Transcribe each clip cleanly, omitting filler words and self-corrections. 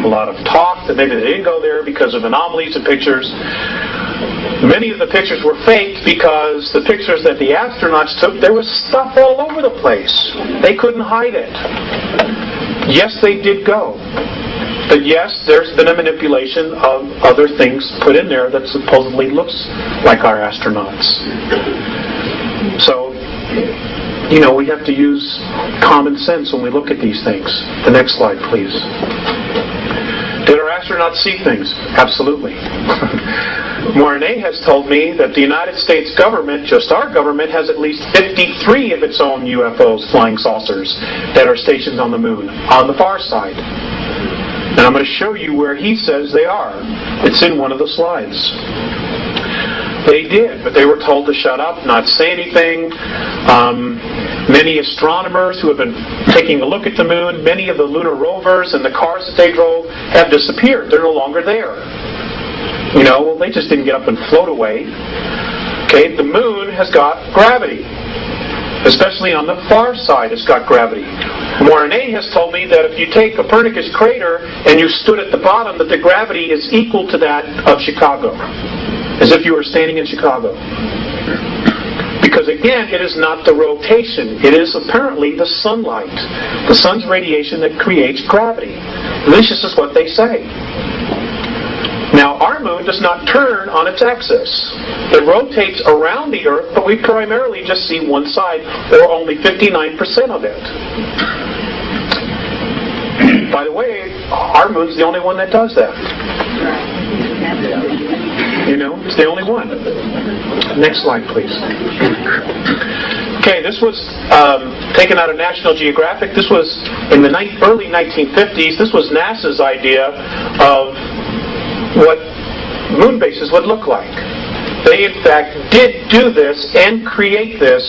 a lot of talk that maybe they didn't go there because of anomalies in pictures. Many of the pictures were faked because the pictures that the astronauts took, there was stuff all over the place. They couldn't hide it. Yes, they did go. But yes, there's been a manipulation of other things put in there that supposedly looks like our astronauts. So, we have to use common sense when we look at these things. The next slide, please. Did our astronauts see things? Absolutely. Mornay has told me that the United States government, just our government, has at least 53 of its own UFOs, flying saucers, that are stationed on the moon, on the far side. And I'm going to show you where he says they are. It's in one of the slides. They did, but they were told to shut up, not say anything. Many astronomers who have been taking a look at the moon, many of the lunar rovers and the cars that they drove have disappeared. They're no longer there. They just didn't get up and float away. Okay, the moon has got gravity. Especially on the far side, it's got gravity. Mornay has told me that if you take Copernicus crater and you stood at the bottom, that the gravity is equal to that of Chicago. As if you were standing in Chicago. Because again, it is not the rotation. It is apparently the sunlight. The sun's radiation that creates gravity. This is what they say. Now, our moon does not turn on its axis. It rotates around the Earth, but we primarily just see one side, or only 59% of it. By the way, our moon's the only one that does that. It's the only one. Next slide, please. Okay, this was taken out of National Geographic. This was in the early 1950s. This was NASA's idea of what moon bases would look like. They, in fact, did do this and create this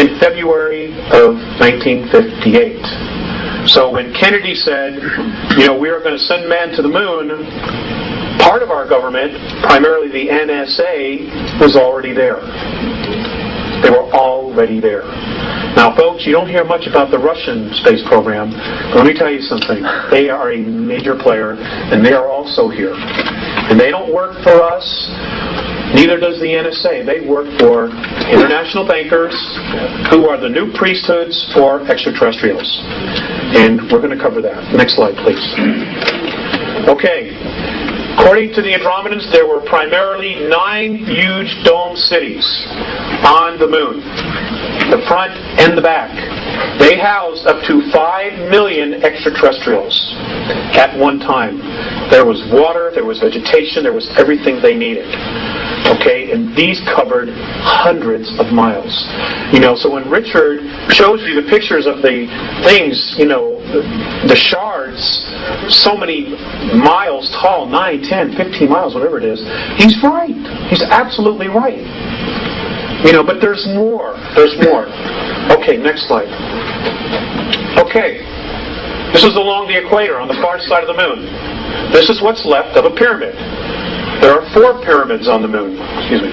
in February of 1958. So when Kennedy said, we are going to send man to the moon, part of our government, primarily the NSA, was already there. They were already there. Now, folks, you don't hear much about the Russian space program, but let me tell you something. They are a major player, and they are also here. And they don't work for us, neither does the NSA. They work for international bankers who are the new priesthoods for extraterrestrials. And we're going to cover that. Next slide, please. Okay. According to the Andromedans, there were primarily 9 huge dome cities on the moon, the front and the back. They housed up to 5 million extraterrestrials at one time. There was water, there was vegetation, there was everything they needed. Okay, and these covered hundreds of miles. So when Richard shows you the pictures of the things, the shards, so many miles tall, 9, 10, 15 miles, whatever it is, he's right. He's absolutely right. But there's more. There's more. Okay, next slide. Okay. This is along the equator on the far side of the moon. This is what's left of a pyramid. There are 4 pyramids on the moon. Excuse me.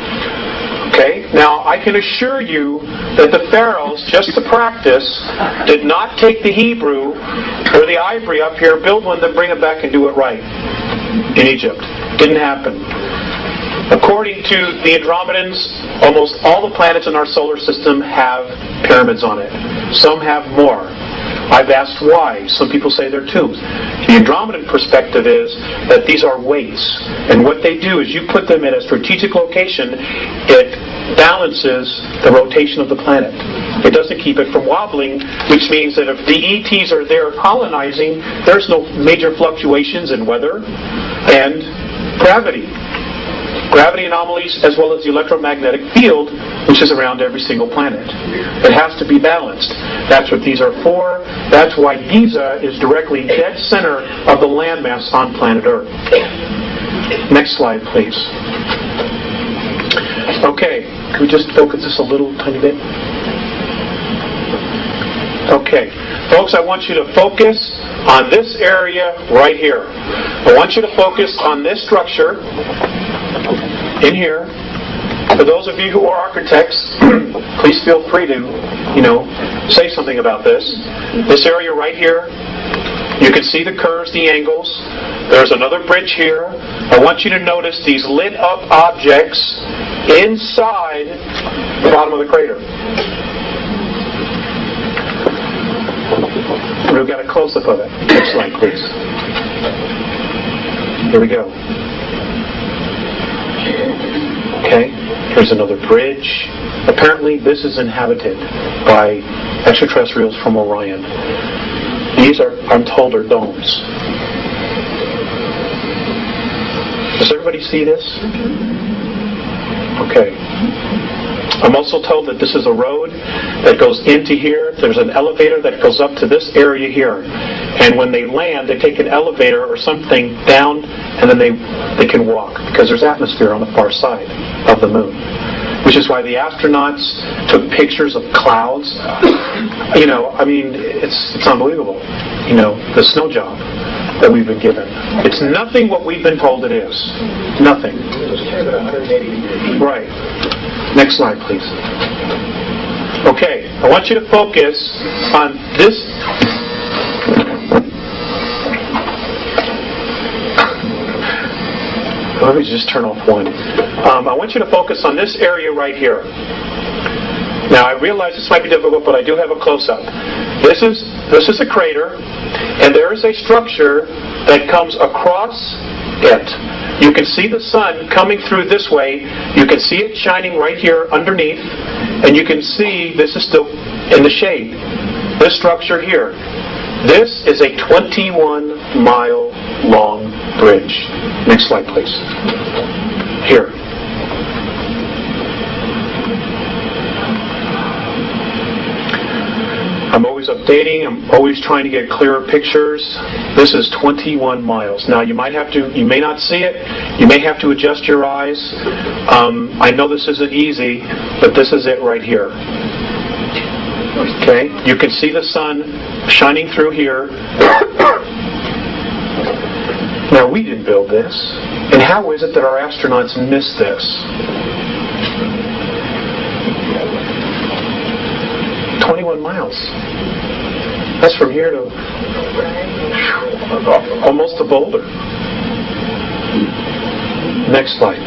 Okay? Now, I can assure you that the pharaohs, just to practice, did not take the Hebrew or the ivory up here, build one, then bring it back and do it right in Egypt. Didn't happen. According to the Andromedans, almost all the planets in our solar system have pyramids on it. Some have more. I've asked why. Some people say they're tombs. The Andromedan perspective is that these are weights. And what they do is you put them in a strategic location, it balances the rotation of the planet. It doesn't keep it from wobbling, which means that if the ETs are there colonizing, there's no major fluctuations in weather and gravity. Gravity anomalies as well as the electromagnetic field, which is around every single planet. It has to be balanced. That's what these are for. That's why Giza is directly dead center of the landmass on planet Earth. Next slide, please. Okay, can we just focus this a little tiny bit? Okay, folks, I want you to focus on this area right here. I want you to focus on this structure in here. For those of you who are architects, please feel free to, say something about this. This area right here, You can see the curves, the angles. There's another bridge here. I want you to notice these lit up objects inside the bottom of the crater. We've got a close-up of it. Next slide, please. Here we go. Okay, here's another bridge. Apparently this is inhabited by extraterrestrials from Orion. These are, I'm told, are domes. Does everybody see this? Okay. I'm also told that this is a road that goes into here. There's an elevator that goes up to this area here. And when they land, they take an elevator or something down, and then they can walk, because there's atmosphere on the far side of the moon. Which is why the astronauts took pictures of clouds. You know, I mean, it's unbelievable. You know, the snow job that we've been given. It's nothing what we've been told it is. Nothing. Right. Next slide, please. Okay, I want you to focus on this. Let me just turn off one. I want you to focus on this area right here. Now, I realize this might be difficult, but I do have a close-up. This is a crater, and there is a structure that comes across it. You can see the sun coming through this way. You can see it shining right here underneath, and you can see this is still in the shade. This structure here. This is a 21-mile long bridge. Next slide, please. Here. I'm always updating. I'm always trying to get clearer pictures. This is 21 miles. Now, you may not see it. You may have to adjust your eyes. I know this isn't easy, but this is it right here. Okay? You can see the sun shining through here. Now, we didn't build this. And how is it that our astronauts missed this? 21 miles. That's from here to almost to Boulder. Next slide.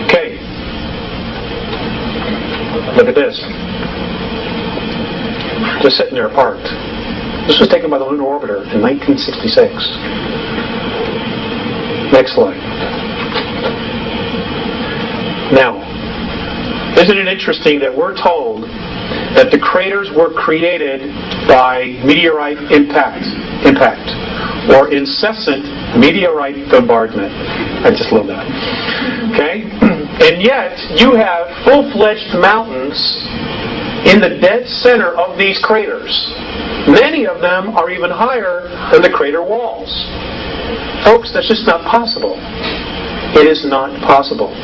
Okay. Look at this. Just sitting there parked. This was taken by the Lunar Orbiter in 1966. Next slide. Now, isn't it interesting that we're told that the craters were created by meteorite impact, or incessant meteorite bombardment? I just love that. Okay? And yet, you have full-fledged mountains in the dead center of these craters. Many of them are even higher than the crater walls. Folks, that's just not possible. It is not possible.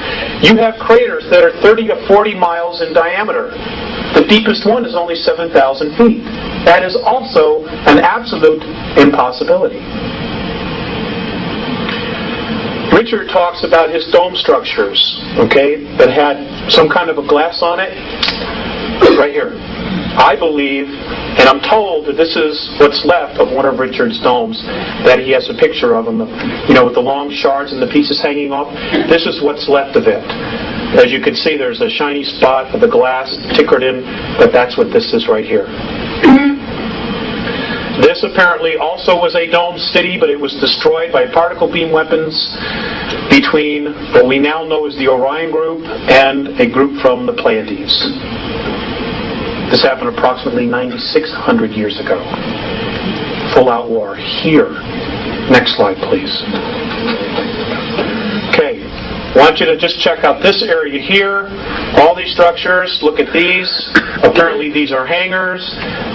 You have craters that are 30 to 40 miles in diameter. The deepest one is only 7,000 feet. That is also an absolute impossibility. Richard talks about his dome structures, okay, that had some kind of a glass on it. Right here. I believe, and I'm told that this is what's left of one of Richard's domes, that he has a picture of them, you know, with the long shards and the pieces hanging off. This is what's left of it. As you can see, there's a shiny spot of the glass tickered in, but that's what this is right here. This apparently also was a dome city, but it was destroyed by particle beam weapons between what we now know as the Orion group and a group from the Pleiades. This happened approximately 9,600 years ago. Full-out war here. Next slide, please. Okay. I want you to just check out this area here. All these structures. Look at these. Apparently these are hangars.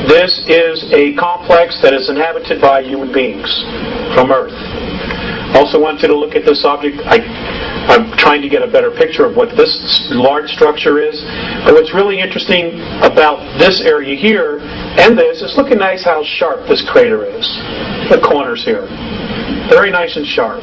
This is a complex that is inhabited by human beings from Earth. Also want you to look at this object. I'm trying to get a better picture of what this large structure is. But what's really interesting about this area here and this is look at nice how sharp this crater is. The corners here. Very nice and sharp.